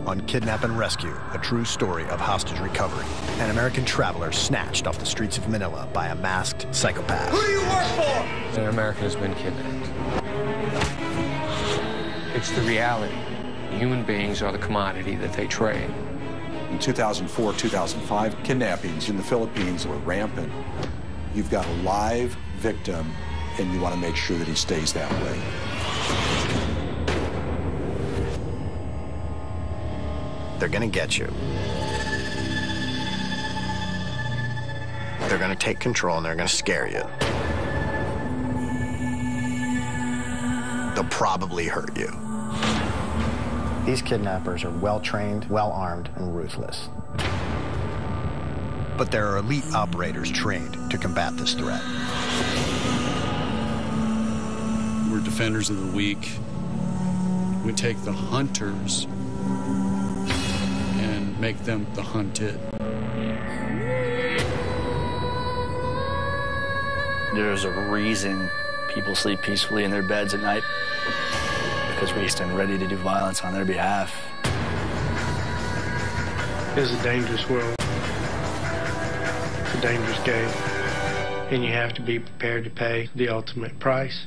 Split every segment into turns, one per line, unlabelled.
on Kidnap and Rescue, a true story of hostage recovery. An American traveler snatched off the streets of Manila by a masked psychopath.
Who do you work for?
An American has been kidnapped. It's the reality. Human beings are the commodity that they trade.
In 2004, 2005, kidnappings in the Philippines were rampant. You've got a live victim, and you want to make sure that he stays that way.
They're gonna get you. They're gonna take control and they're gonna scare you. They'll probably hurt you.
These kidnappers are well-trained, well-armed, and ruthless.
But there are elite operators trained to combat this threat.
We're defenders of the weak. We take the hunters and make them the hunted.
There's a reason people sleep peacefully in their beds at night, because we stand ready to do violence on their behalf.
It's a dangerous world. It's a dangerous game. And you have to be prepared to pay the ultimate price.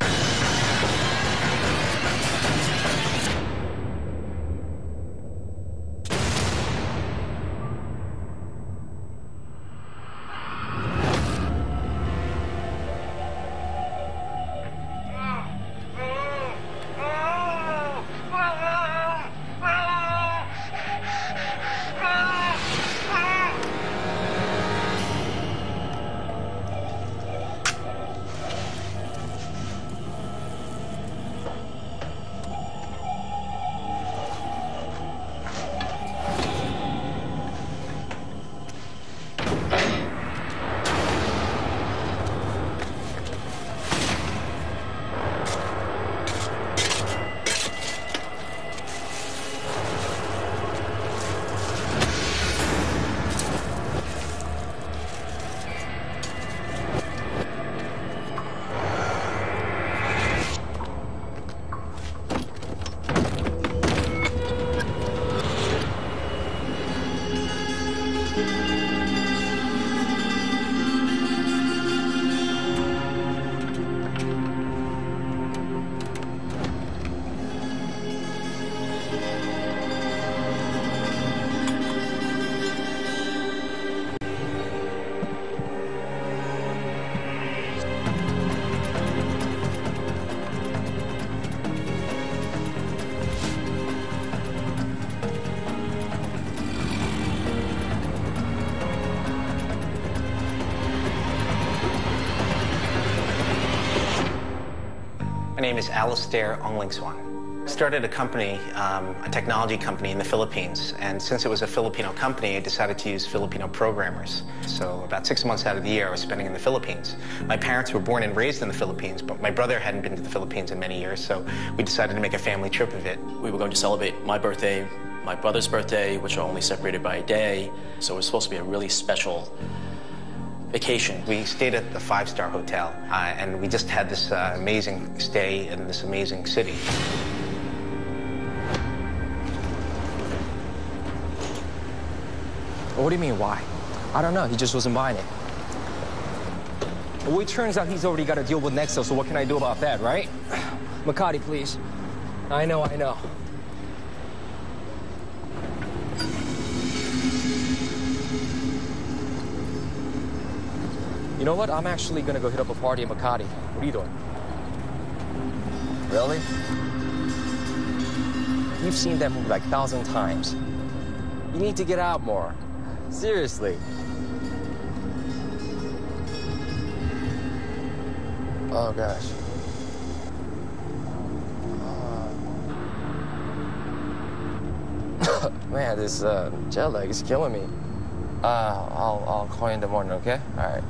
My name is Alistair Onglingswan. I started a company, a technology company in the Philippines, and since it was a Filipino company, I decided to use Filipino programmers. So about 6 months out of the year, I was spending in the Philippines. My parents were born and raised in the Philippines, but my brother hadn't been to the Philippines in many years, so we decided to make a family trip of it.
We were going to celebrate my birthday, my brother's birthday, which are only separated by a day, so it was supposed to be a really special vacation.
We stayed at the 5-star hotel, and we just had this amazing stay in this amazing city.
What do you mean, why? I don't know, he just wasn't buying it. Well, it turns out he's already got a deal with Nexo, so what can I do about that, right? Makati, please. I know. You know what? I'm actually gonna go hit up a party in Makati. What are you doing? Really? You've seen that movie like 1,000 times. You need to get out more. Seriously. Oh, gosh. Man, this jet lag is killing me. I'll call you in the morning, okay? All right.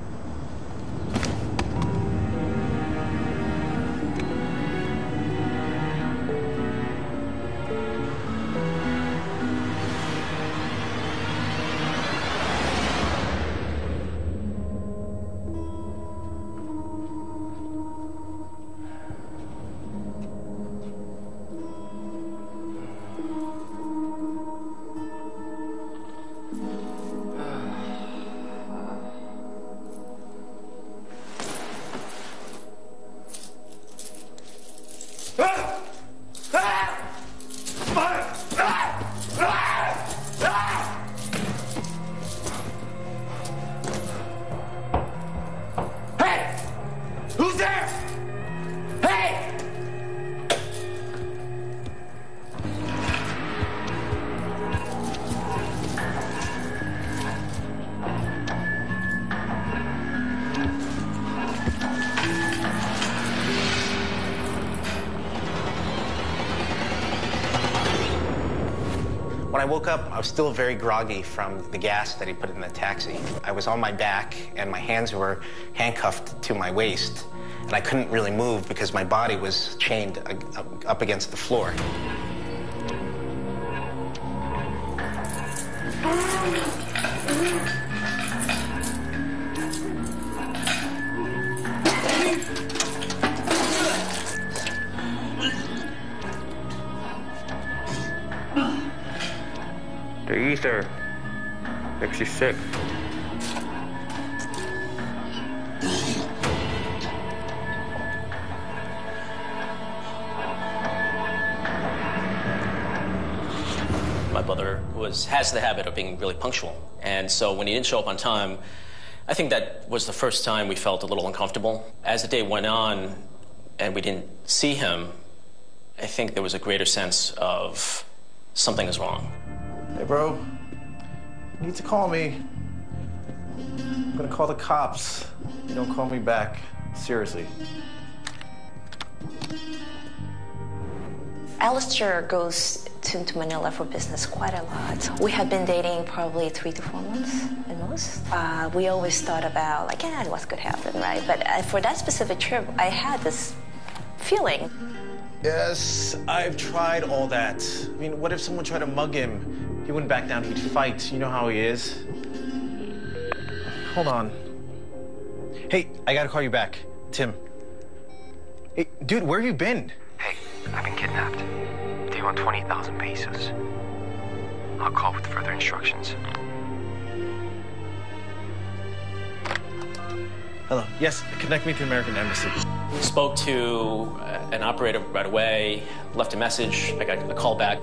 When I woke up, I was still very groggy from the gas that he put in the taxi. I was on my back, and my hands were handcuffed to my waist, and I couldn't really move because my body was chained up against the floor.
The ether makes you sick.
My brother has the habit of being really punctual, and so when he didn't show up on time, I think that was the first time we felt a little uncomfortable. As the day went on and we didn't see him, I think there was a greater sense of something is wrong.
Hey, bro, you need to call me. I'm gonna call the cops. You don't call me back. Seriously.
Alistair goes to Manila for business quite a lot. We have been dating probably 3 to 4 months at most. We always thought about, like, yeah, what could happen, right? But for that specific trip, I had this feeling.
Yes, I've tried all that. I mean, what if someone tried to mug him? He wouldn't back down, he'd fight. You know how he is. Hold on. Hey, I gotta call you back. Tim. Hey, dude, where have you been?
Hey, I've been kidnapped. They want 20,000 pesos. I'll call with further instructions.
Hello. Yes, connect me to the American Embassy.
Spoke to an operator right away, left a message, I got a call back,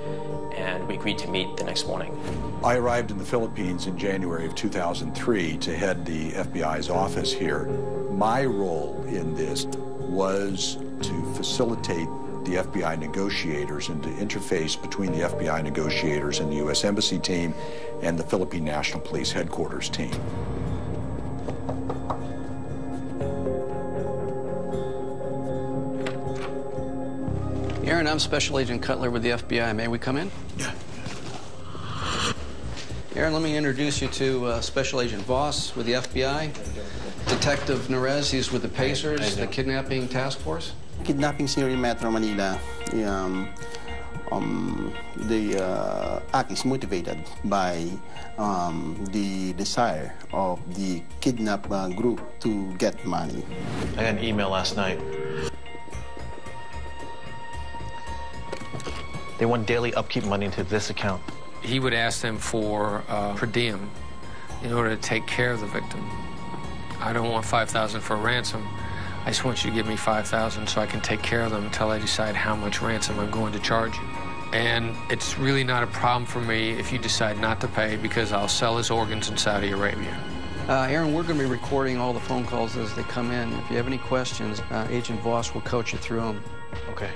and we agreed to meet the next morning.
I arrived in the Philippines in January of 2003 to head the FBI's office here. My role in this was to facilitate the FBI negotiators and to interface between the FBI negotiators and the U.S. Embassy team and the Philippine National Police Headquarters team.
Aaron, I'm Special Agent Cutler with the FBI. May we come in?
Yeah.
Aaron, let me introduce you to Special Agent Voss with the FBI. Detective Nerez, he's with the Pacers, the kidnapping task force.
Kidnapping here in Metro Manila, the act is motivated by the desire of the kidnap group to get money.
I got an email last night. They want daily upkeep money into this account.
He would ask them for per diem in order to take care of the victim. I don't want $5,000 for ransom. I just want you to give me $5,000 so I can take care of them until I decide how much ransom I'm going to charge you. And it's really not a problem for me if you decide not to pay, because I'll sell his organs in Saudi Arabia.
Aaron, we're going to be recording all the phone calls as they come in. If you have any questions, Agent Voss will coach you through them.
Okay.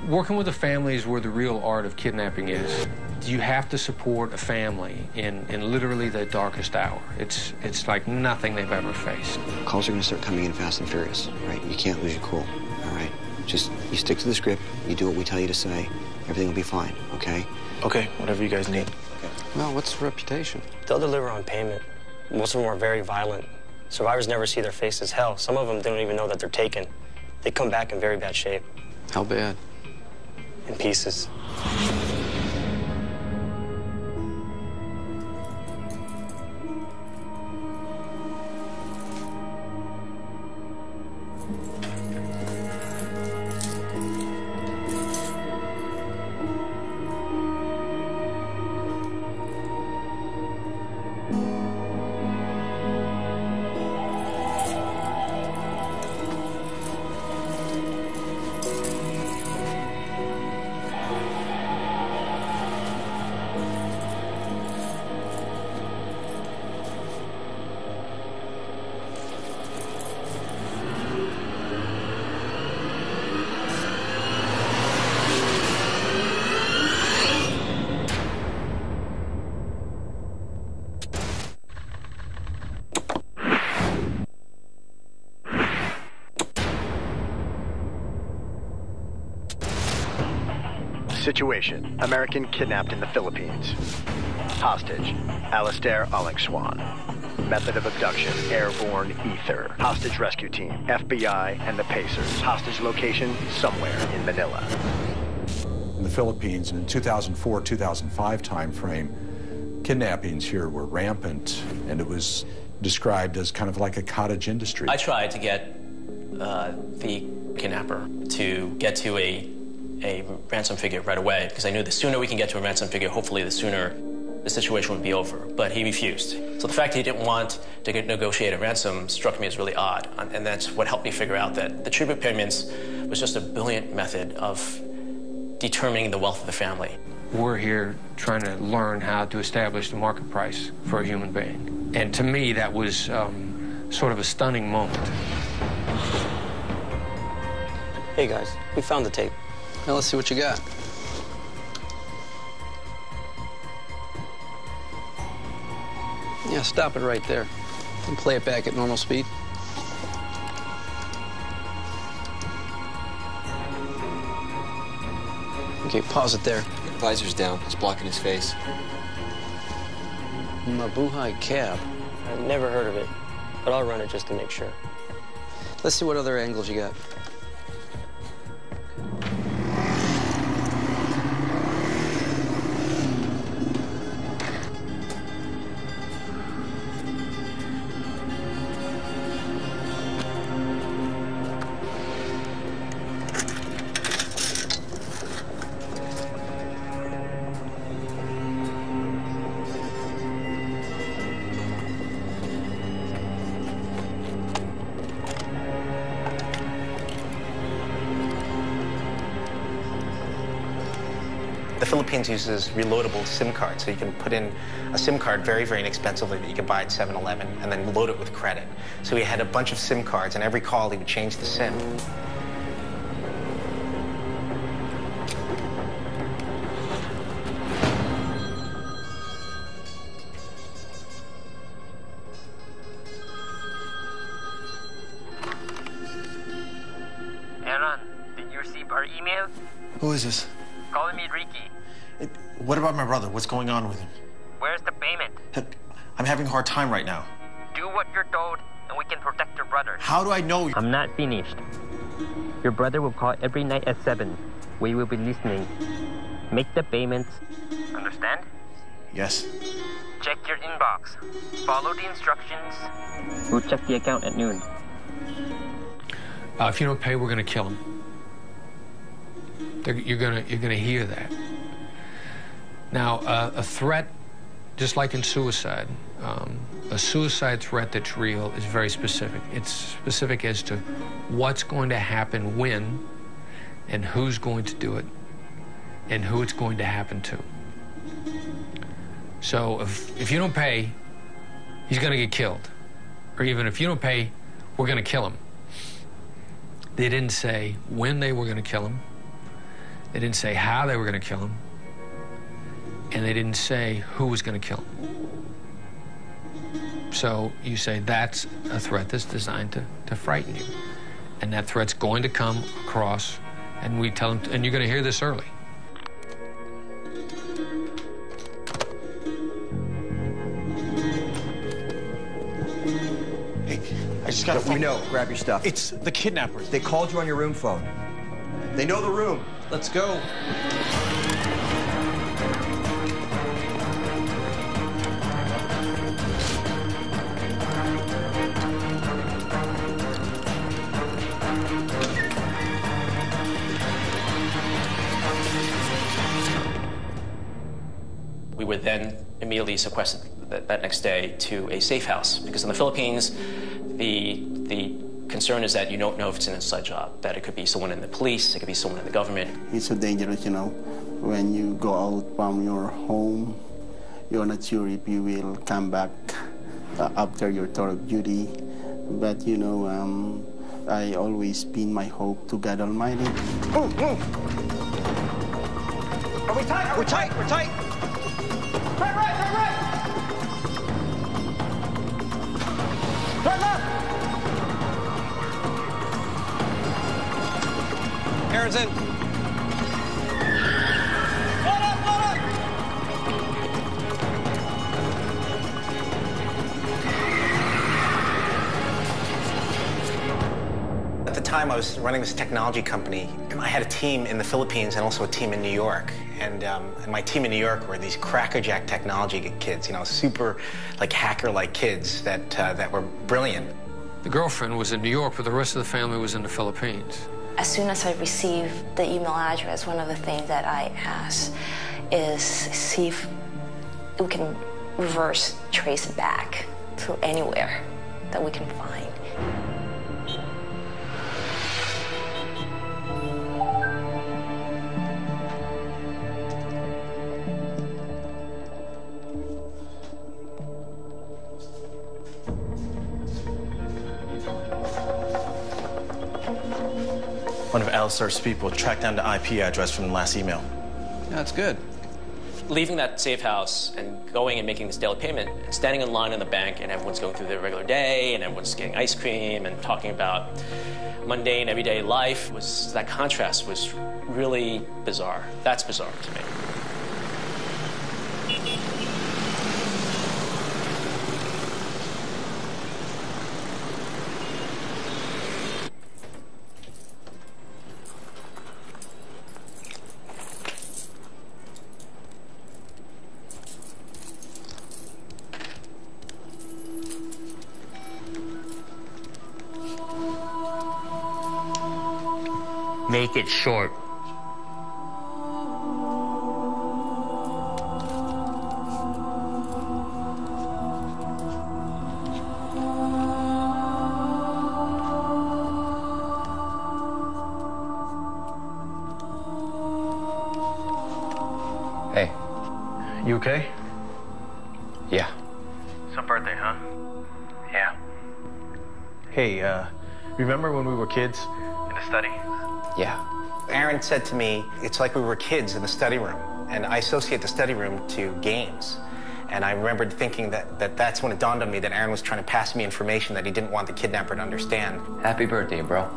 Working with a family is where the real art of kidnapping is. You have to support a family in literally their darkest hour. It's like nothing they've ever faced.
Calls are going to start coming in fast and furious, right? You can't lose your cool, all right? Just, you stick to the script, you do what we tell you to say, everything will be fine, okay?
Okay, whatever you guys need.
Okay.
Well, what's the reputation?
They'll deliver on payment. Most of them are very violent. Survivors never see their faces. Hell, some of them don't even know that they're taken. They come back in very bad shape.
How bad?
In pieces.
Situation: American kidnapped in the Philippines. Hostage: Alistair Ollingswan. Method of abduction: airborne ether. Hostage rescue team: FBI and the Pacers. Hostage location: somewhere in Manila.
In the Philippines, in the 2004-2005 timeframe, kidnappings here were rampant, and it was described as kind of like a cottage industry.
I tried to get the kidnapper to get to a ransom figure right away, because I knew the sooner we can get to a ransom figure, hopefully the sooner the situation would be over. But he refused. So the fact he didn't want to negotiate a ransom struck me as really odd, and that's what helped me figure out that the tribute payments was just a brilliant method of determining the wealth of the family.
We're here trying to learn how to establish the market price for a human being. And to me, that was sort of a stunning moment.
Hey guys, we found the tape.
Now let's see what you got. Yeah, stop it right there. And play it back at normal speed. Okay, pause it there.
Visor's down. It's blocking his face.
Mabuhay cab. I've never heard of it, but I'll run it just to make sure.
Let's see what other angles you got.
The Philippines uses reloadable SIM cards, so you can put in a SIM card very, very inexpensively that you can buy at 7-Eleven and then load it with credit. So he had a bunch of SIM cards, and every call he would change the SIM.
Aaron, did you receive our email?
Who is this?
Call me Ricky.
What about my brother? What's going on with him?
Where's the payment?
I'm having a hard time right now.
Do what you're told, and we can protect your brother.
How do I know?
I'm not finished. Your brother will call every night at 7. We will be listening. Make the payments.
Understand?
Yes.
Check your inbox. Follow the instructions.
We'll check the account at noon.
If you don't pay, we're going to kill him. You're gonna hear that. Now, a threat, just like in suicide, a suicide threat that's real is very specific. It's specific as to what's going to happen when, and who's going to do it, and who it's going to happen to. So if you don't pay, he's going to get killed. Or even if you don't pay, we're going to kill him. They didn't say when they were going to kill him. They didn't say how they were going to kill him. And they didn't say who was going to kill him. So you say that's a threat that's designed to frighten you. And that threat's going to come across, and we tell them, and you're going to hear this early.
Hey, I just got a phone.
We know. Grab your stuff.
It's the kidnappers.
They called you on your room phone. They know the room.
Let's go.
We were then immediately sequestered that next day to a safe house, because in the Philippines, the concern is that you don't know if it's an inside job, that it could be someone in the police, it could be someone in the government.
It's so dangerous, you know, when you go out from your home, you're not sure if you will come back after your tour of duty. But, you know, I always pin my hope to God Almighty.
Move, move! Are we tight? We're tight, we're tight! Turn right, turn right! Turn left!
Aaron's in.
time, I was running this technology company, and I had a team in the Philippines and also a team in New York. And my team in New York were these crackerjack technology kids, you know, super, like, hacker-like kids that were brilliant.
The girlfriend was in New York, but the rest of the family was in the Philippines.
As soon as I received the email address, one of the things that I asked is see if we can reverse trace it back to anywhere that we can find.
One of Alistair's people tracked down the IP address from the last email.
That's good.
Leaving that safe house and going and making this daily payment, standing in line in the bank, and everyone's going through their regular day, and everyone's getting ice cream and talking about mundane, everyday life, that contrast was really bizarre. That's bizarre to me.
Make it short.
Hey.
You okay?
Yeah.
Some birthday, huh? Yeah. Hey, remember when we were kids in the study?
Yeah.
Aaron said to me, it's like we were kids in the study room. And I associate the study room to games. And I remembered thinking that's when it dawned on me that Aaron was trying to pass me information that he didn't want the kidnapper to understand.
Happy birthday, bro.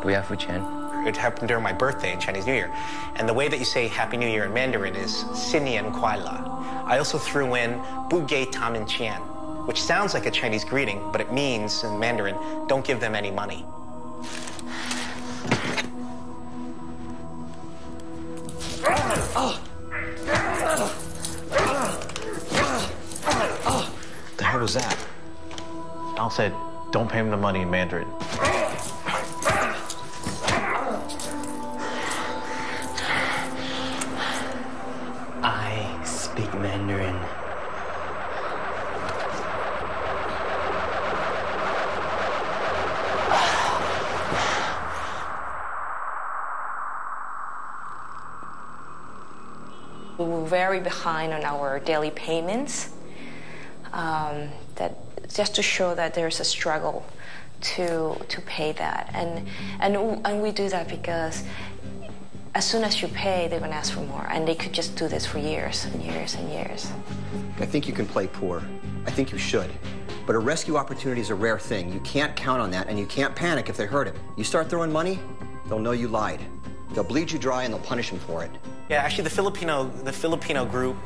Do we have food, Chen?
It happened during my birthday in Chinese New Year. And the way that you say Happy New Year in Mandarin is Xin Nian Kuai La. I also threw in Bu Gei Ta Min Qian, which sounds like a Chinese greeting, but it means in Mandarin, don't give them any money.
The hell was that? Al said, don't pay him the money in Mandarin.
I speak Mandarin.
We were very behind on our daily payments. That just to show that there's a struggle to pay that, and we do that because as soon as you pay, they're going to ask for more, and they could just do this for years and years and years.
I think you can play poor. I think you should. But a rescue opportunity is a rare thing. You can't count on that, and you can't panic if they hurt him. You start throwing money, they'll know you lied. They'll bleed you dry, and they'll punish him for it.
Yeah, actually, the Filipino group,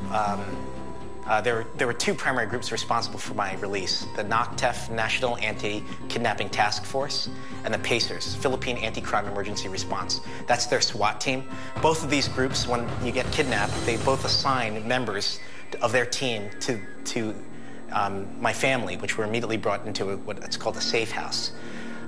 there were two primary groups responsible for my release: the NOCTEF, National Anti-Kidnapping Task Force, and the PACERS, Philippine Anti-Crime Emergency Response. That's their SWAT team. Both of these groups, when you get kidnapped, they both assign members of their team to my family, which were immediately brought into what's called a safe house.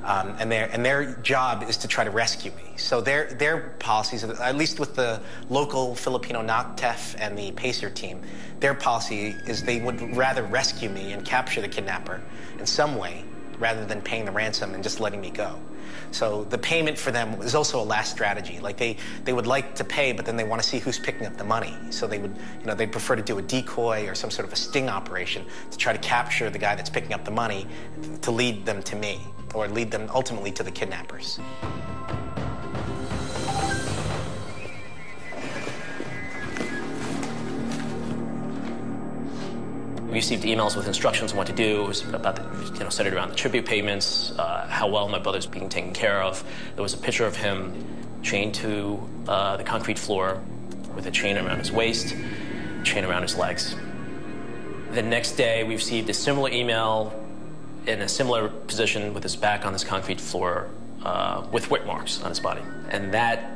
And their job is to try to rescue me. So their policies, at least with the local Filipino NOCTEF and the PACER team, their policy is they would rather rescue me and capture the kidnapper in some way rather than paying the ransom and just letting me go. So the payment for them is also a last strategy. Like they would like to pay, but then they want to see who's picking up the money. So they would, they'd prefer to do a decoy or some sort of a sting operation to try to capture the guy that's picking up the money to lead them to me, or lead them ultimately to the kidnappers.
We received emails with instructions on what to do. It was about, centered around the tribute payments, how well my brother's being taken care of. There was a picture of him chained to the concrete floor with a chain around his waist, chain around his legs. The next day, we received a similar email in a similar position with his back on this concrete floor with whip marks on his body. And that,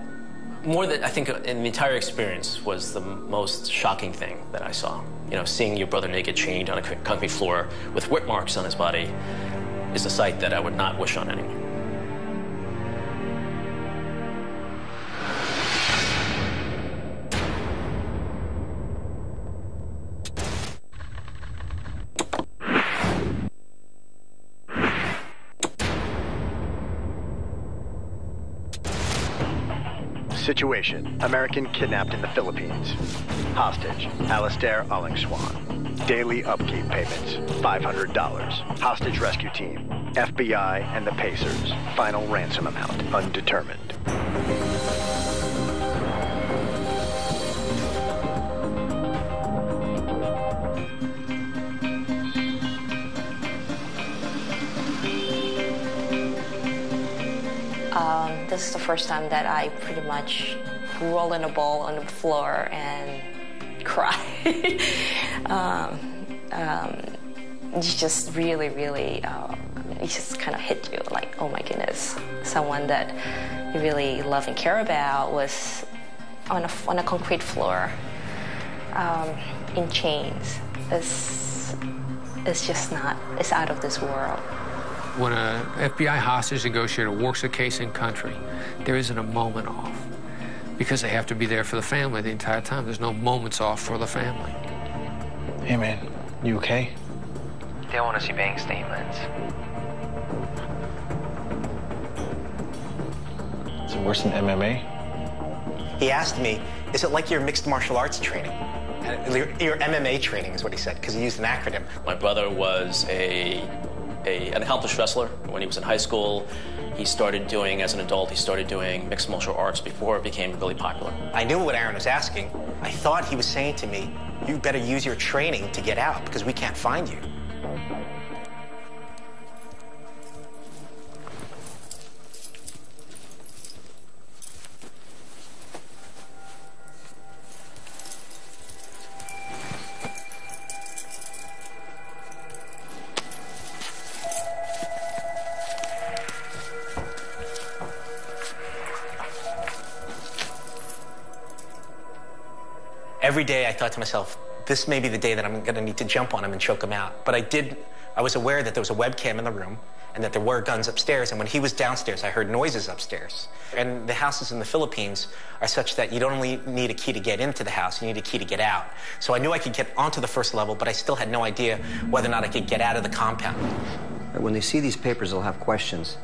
more than, I think, in the entire experience, was the most shocking thing that I saw. You know, seeing your brother naked, chained on a concrete floor with whip marks on his body is a sight that I would not wish on anyone.
Situation: American kidnapped in the Philippines. Hostage: Alistair Swan. Daily upkeep payments: $500. Hostage rescue team: FBI and the Pacers. Final ransom amount undetermined.
This is the first time that I pretty much roll in a ball on the floor and cry. It's just really, really, it just kind of hit you like, oh my goodness, someone that you really love and care about was on a concrete floor in chains. It's just not, it's out of this world.
When an FBI hostage negotiator works a case in country, there isn't a moment off because they have to be there for the family the entire time. There's no moments off for the family.
Hey, man, you okay?
They want to see bank statements.
Is it worse than MMA?
He asked me, is it like your mixed martial arts training? Your MMA training is what he said, because he used an acronym.
My brother was an accomplished wrestler. When he was in high school, he started doing, as an adult, he started doing mixed martial arts before it became really popular.
I knew what Aaron was asking. I thought he was saying to me, you better use your training to get out because we can't find you. Every day I thought to myself, this may be the day that I'm going to need to jump on him and choke him out. But I was aware that there was a webcam in the room and that there were guns upstairs. And when he was downstairs, I heard noises upstairs. And the houses in the Philippines are such that you don't only need a key to get into the house, you need a key to get out. So I knew I could get onto the first level, but I still had no idea whether or not I could get out of the compound.
When they see these papers, they'll have questions.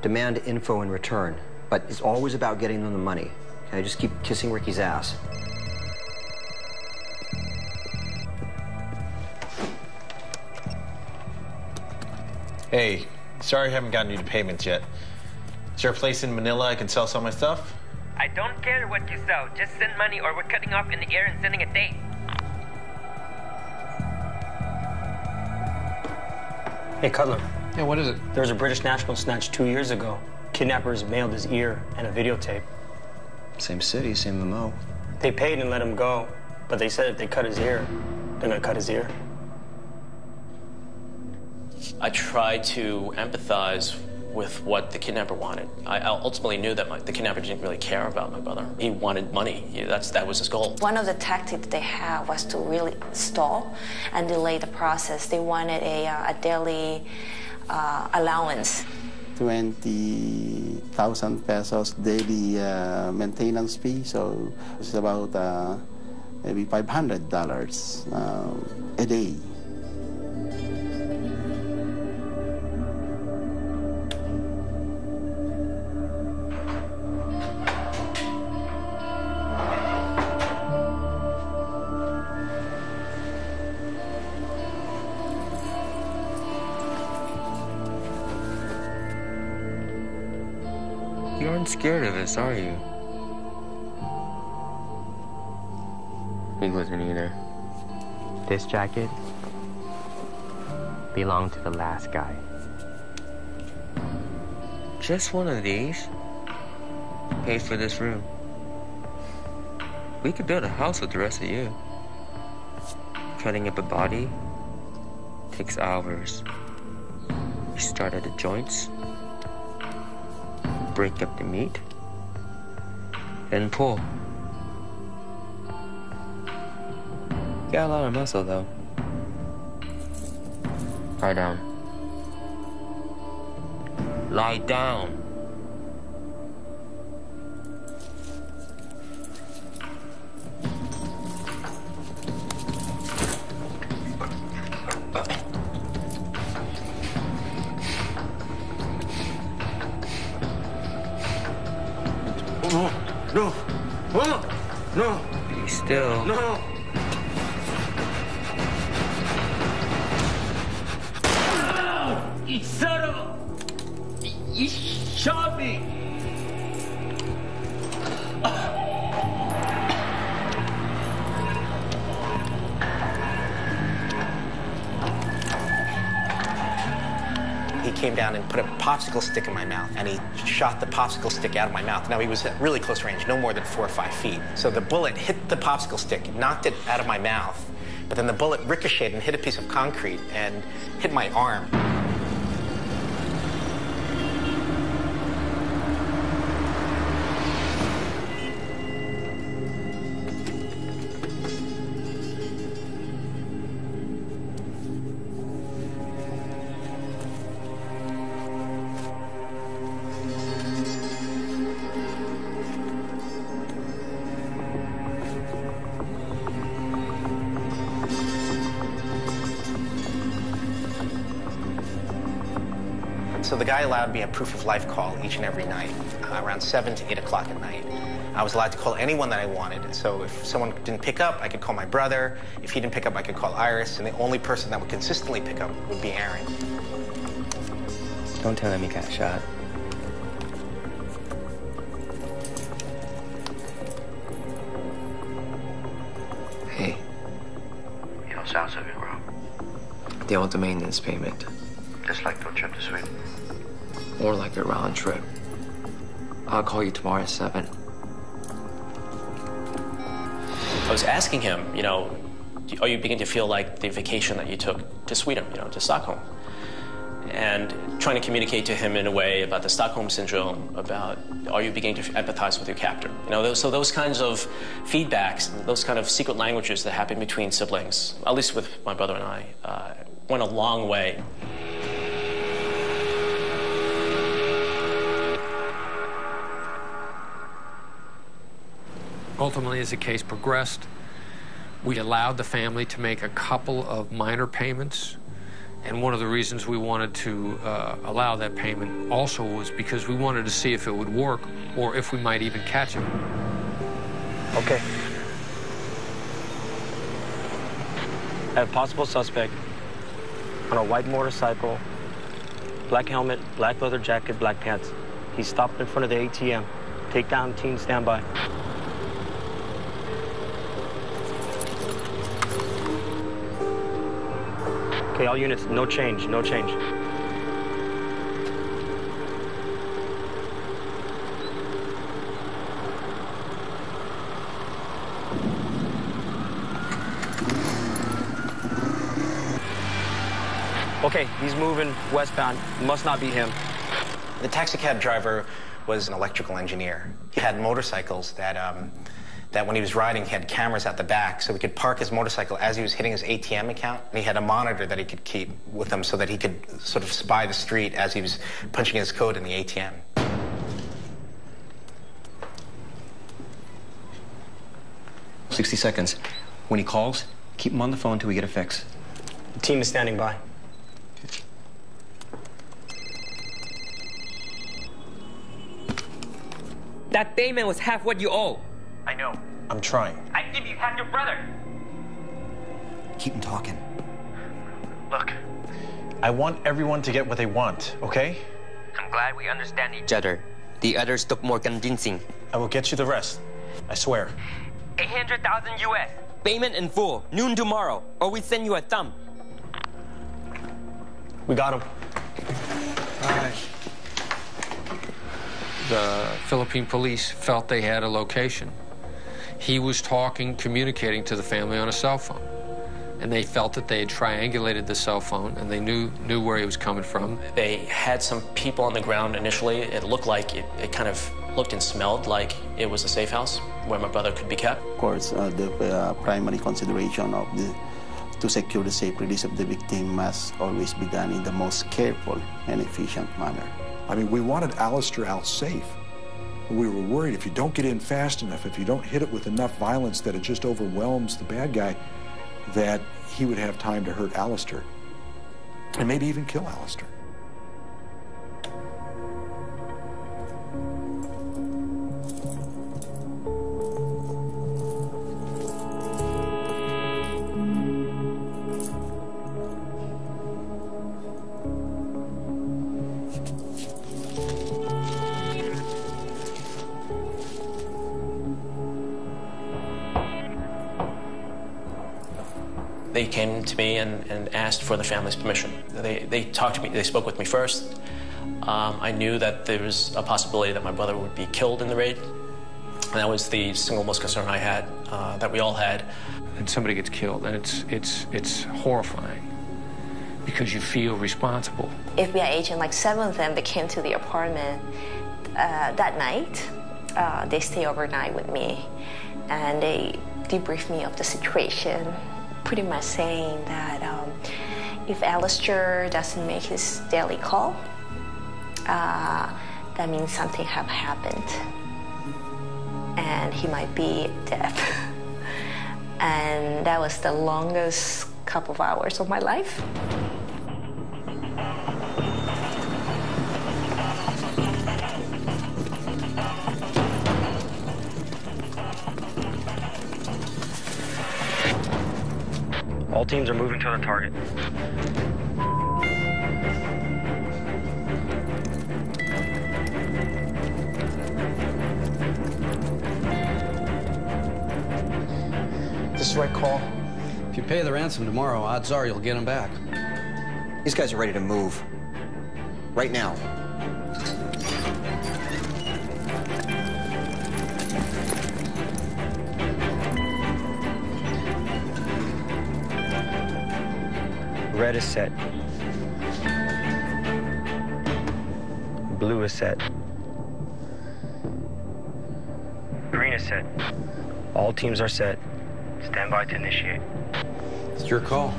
Demand info in return. But it's always about getting them the money. Okay, just keep kissing Ricky's ass.
Hey, sorry I haven't gotten you the payments yet. Is there a place in Manila I can sell some of my stuff?
I don't care what you sell. Just send money or we're cutting off in the air and sending a tape.
Hey, Cutler.
Yeah, what is it?
There was a British national snatched 2 years ago. Kidnappers mailed his ear and a videotape.
Same city, same MO.
They paid and let him go, but they said if they cut his ear, they're gonna cut his ear.
I tried to empathize with what the kidnapper wanted. I ultimately knew that the kidnapper didn't really care about my brother. He wanted money. That was his goal.
One of the tactics they had was to really stall and delay the process. They wanted a daily allowance.
20,000 pesos daily maintenance fee, so it's about maybe $500 a day.
You aren't scared of us, are you? He wasn't either.
This jacket belonged to the last guy.
Just one of these pays for this room. We could build a house with the rest of you. Cutting up a body takes hours. You start at the joints, break up the meat, and pull. Got a lot of muscle, though. Lie down. Lie down.
No. No.
Be still.
No. You son of a... You shot me.
He came down and put a popsicle stick in my mouth, and he shot the popsicle stick out of my mouth. Now, he was at really close range, no more than 4 or 5 feet. So the bullet hit the popsicle stick, knocked it out of my mouth, but then the bullet ricocheted and hit a piece of concrete and hit my arm. So the guy allowed me a proof of life call each and every night, around 7 to 8 o'clock at night. I was allowed to call anyone that I wanted. So if someone didn't pick up, I could call my brother. If he didn't pick up, I could call Iris. And the only person that would consistently pick up would be Aaron.
Don't tell him he got shot.
Hey. Yo, sounds like it, bro.
They want the maintenance payment.
Just like for a trip to Sweden.
Or like a round trip. I'll call you tomorrow at 7.
I was asking him, you know, are you beginning to feel like the vacation that you took to Sweden, you know, to Stockholm? And trying to communicate to him in a way about the Stockholm syndrome, about are you beginning to empathize with your captor? You know, so those kinds of feedbacks, those kind of secret languages that happen between siblings, at least with my brother and I, went a long way.
Ultimately, as the case progressed, we allowed the family to make a couple of minor payments. And one of the reasons we wanted to allow that payment also was because we wanted to see if it would work or if we might even catch him.
Okay. I have a possible suspect on a white motorcycle, black helmet, black leather jacket, black pants. He stopped in front of the ATM. Takedown team, standby. Okay, all units, no change, no change. Okay, he's moving westbound. Must not be him.
The taxi cab driver was an electrical engineer. He had motorcycles that when he was riding, he had cameras at the back, so he could park his motorcycle as he was hitting his ATM account. And he had a monitor that he could keep with him so that he could sort of spy the street as he was punching his code in the ATM.
"60 seconds. When he calls, keep him on the phone until we get a fix."
The team is standing by.
That payment was half what you owe.
I know. I'm trying.
I think you had your brother.
Keep him talking.
Look, I want everyone to get what they want, okay?
I'm glad we understand each other. The others took more convincing.
I will get you the rest. I swear.
800,000 US. Payment in full. Noon tomorrow. Or we send you a thumb.
We got him.
All right. The Philippine police felt they had a location. He was talking, communicating to the family on a cell phone. and they felt that they had triangulated the cell phone, and they knew where he was coming from.
They had some people on the ground initially. It looked like it kind of looked and smelled like it was a safe house where my brother could be kept.
Of course, the primary consideration of to secure the safe release of the victim must always be done in the most careful and efficient manner.
I mean, we wanted Alistair out safe. We were worried if you don't get in fast enough, if you don't hit it with enough violence that it just overwhelms the bad guy, that he would have time to hurt Alistair and maybe even kill Alistair.
They came to me and asked for the family's permission. They talked to me, they spoke with me first. I knew that there was a possibility that my brother would be killed in the raid. And that was the single most concern I had, that we all had.
And somebody gets killed, and it's horrifying because you feel responsible.
FBI agent, like 7 of them, they came to the apartment that night. They stayed overnight with me, and they debriefed me of the situation, pretty much saying that if Alistair doesn't make his daily call, that means something have happened and he might be dead. And that was the longest couple of hours of my life.
All teams are moving to the target.
This is the right call.
If you pay the ransom tomorrow, odds are you'll get him back.
These guys are ready to move. Right now.
Red is set. Blue is set. Green is set. All teams are set. Stand by to initiate.
It's your call.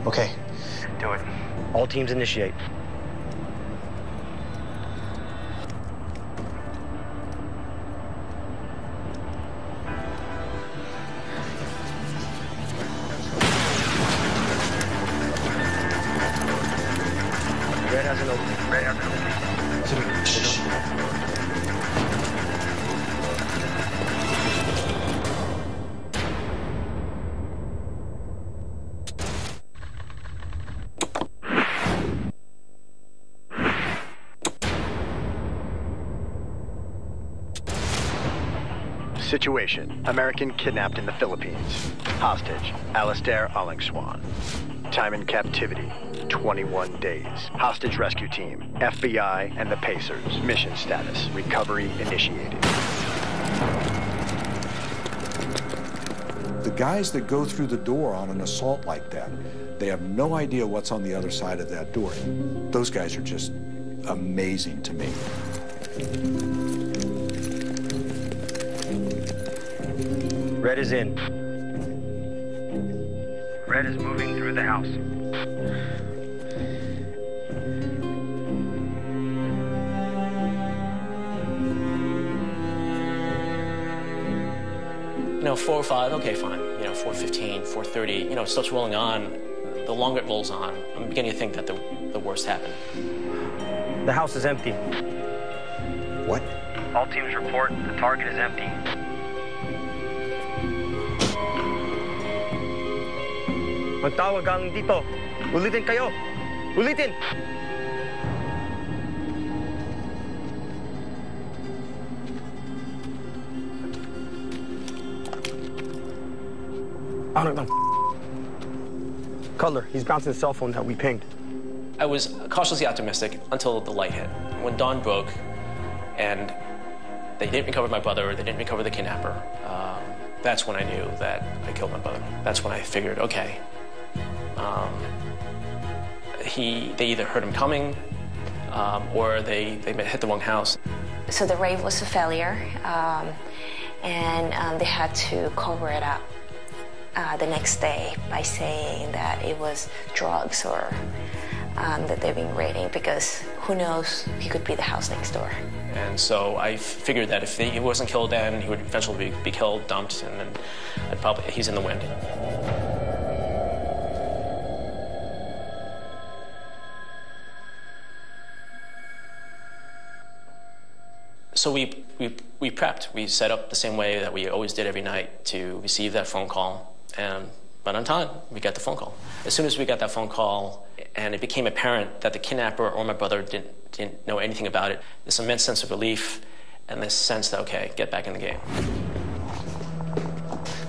Okay.
Do it. All teams initiate. Red has an opening. Red has an opening.
Situation: American kidnapped in the Philippines. Hostage: Alistair Swan. Time in captivity: 21 days. Hostage rescue team: FBI and the Pacers. Mission status: recovery initiated.
The guys that go through the door on an assault like that, they have no idea what's on the other side of that door. Those guys are just amazing to me.
Red is in. Red is moving through the house.
You know, 4 or 5, okay, fine. You know, 4:15, 4:30, you know, it starts rolling on. The longer it rolls on, I'm beginning to think that the worst happened.
The house is empty.
What?
All teams report the target is empty. Magtawag galing dito. Ulitin kayo. Ulitin! Cutler, he's bouncing the cell phone that we pinged.
I was cautiously optimistic until the light hit. When dawn broke and they didn't recover my brother, they didn't recover the kidnapper, that's when I knew that I killed my brother. That's when I figured, okay, they either heard him coming or they hit the wrong house.
So the raid was a failure, and they had to cover it up the next day by saying that it was drugs or that they've been raiding, because who knows, he could be the house next door.
And so I figured that if he wasn't killed then, he would eventually be killed, dumped, and then he's in the wind. So we prepped. We set up the same way that we always did every night to receive that phone call. And right on time, we got the phone call. As soon as we got that phone call, and it became apparent that the kidnapper or my brother didn't know anything about it, this immense sense of relief and this sense that, okay, get back in the game.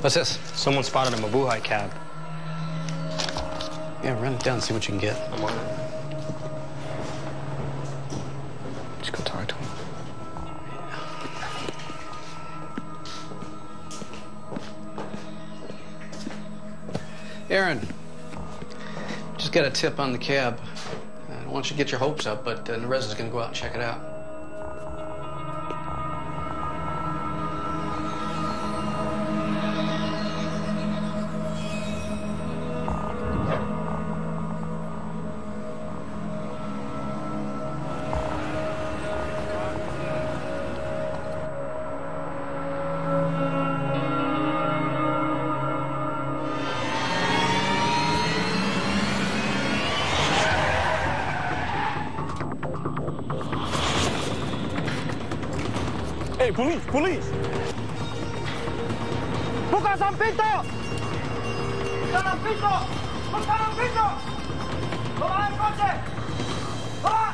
What's this?
Someone spotted a Mabuhay cab.
Yeah, run it down, see what you can get.
I'm on it. Just go talk to him.
Aaron, just got a tip on the cab. I don't want you to get your hopes up, but Nerez is going to go out and check it out.
Hey, police, police! ¡Busca San Pito! ¡San Pito! ¡Busca San Pito! ¡Toma el coche! ¡Toma!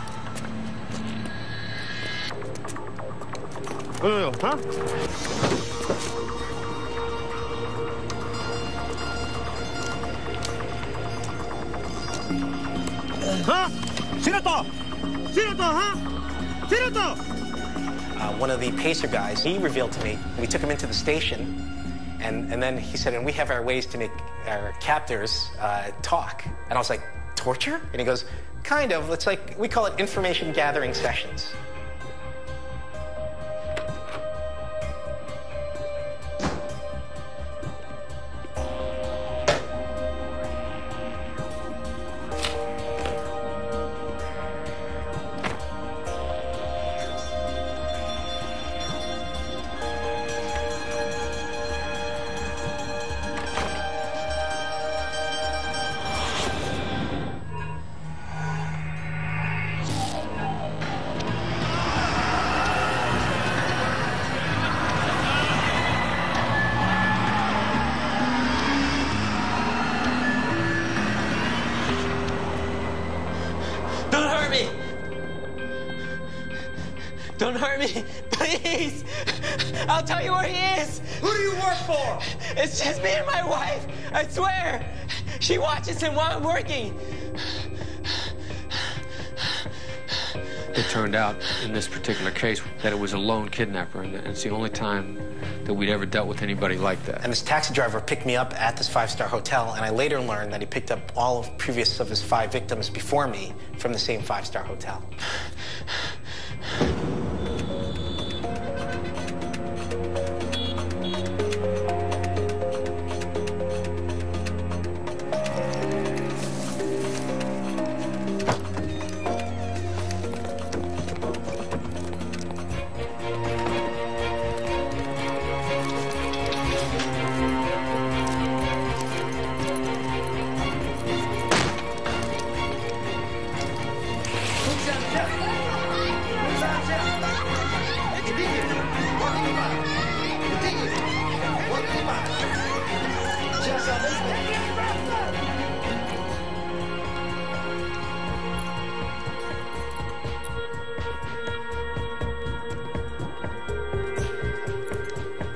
Yo, ¿ah? ¿Ah? ¡Sirato! ¡Sirato, ah! ¡Sirato!
One of the pacer guys, he revealed to me, we took him into the station, and then he said, and we have our ways to make our captors talk. And I was like, torture? And he goes, kind of. It's like, we call it information gathering sessions.
Don't hurt me, please. I'll tell you where he is.
Who do you work for?
It's just me and my wife, I swear. She watches him while I'm working.
It turned out, in this particular case, that it was a lone kidnapper, and it's the only time that we'd ever dealt with anybody like that.
And this taxi driver picked me up at this five-star hotel, and I later learned that he picked up all of previous of his 5 victims before me from the same five-star hotel.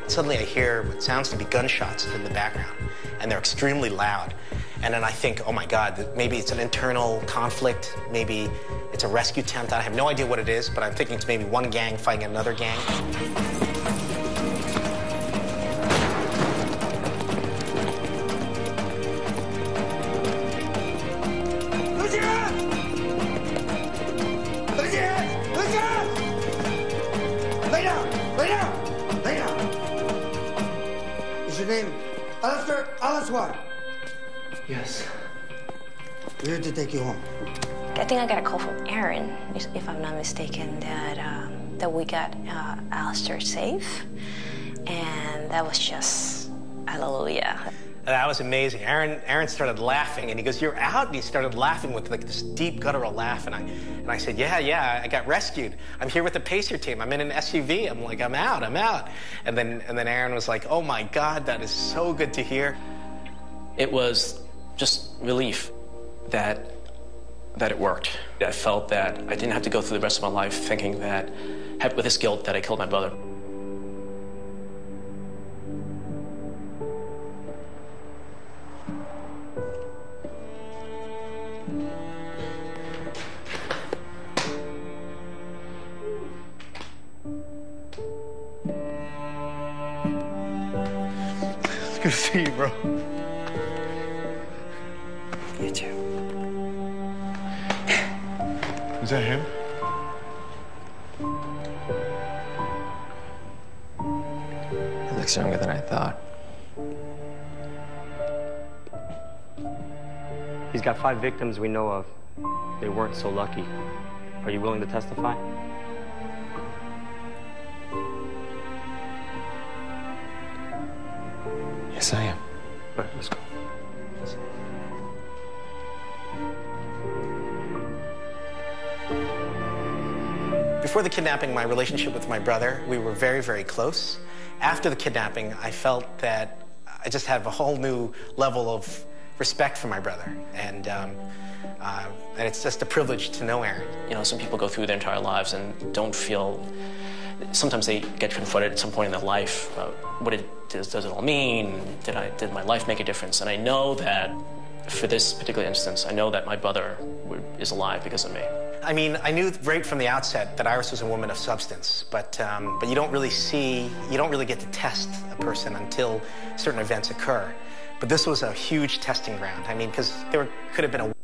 Suddenly I hear what sounds to be gunshots in the background, and they're extremely loud. And then I think, oh my God, maybe it's an internal conflict, maybe It's a rescue attempt. I have no idea what it is, but I'm thinking it's maybe one gang fighting another gang.
Lose your hands! Lose your hands! Lose your hands! Lay down! Lay down! Lay down! Is your name Alistair Alicewater?
Yes.
We're here to take you home.
I think I got a call from Aaron, if I'm not mistaken, that we got Alistair safe, and that was just hallelujah.
That was amazing. Aaron started laughing, and he goes, "You're out?" And he started laughing with like this deep guttural laugh, and I said, "Yeah, I got rescued. I'm here with the Pacer team. I'm in an SUV." I'm like, "I'm out." And then Aaron was like, "Oh my God, that is so good to hear."
It was just relief that it worked. I felt that I didn't have to go through the rest of my life thinking that, with this guilt, that I killed my brother.
It's good to see you, bro.
You too.
Is that him?
He looks younger than I thought.
He's got 5 victims we know of. They weren't so lucky. Are you willing to testify?
Yes, I am.
All right, let's go.
Before the kidnapping, my relationship with my brother, we were very, very close. After the kidnapping, I felt that I just had a whole new level of respect for my brother. And it's just a privilege to know Aaron.
You know, some people go through their entire lives and don't feel, sometimes they get confronted at some point in their life about what does it all mean? Did my life make a difference? And I know that for this particular instance, I know that my brother is alive because of me.
I mean, I knew right from the outset that Iris was a woman of substance, but you don't really get to test a person until certain events occur. But this was a huge testing ground. I mean, because there could have been a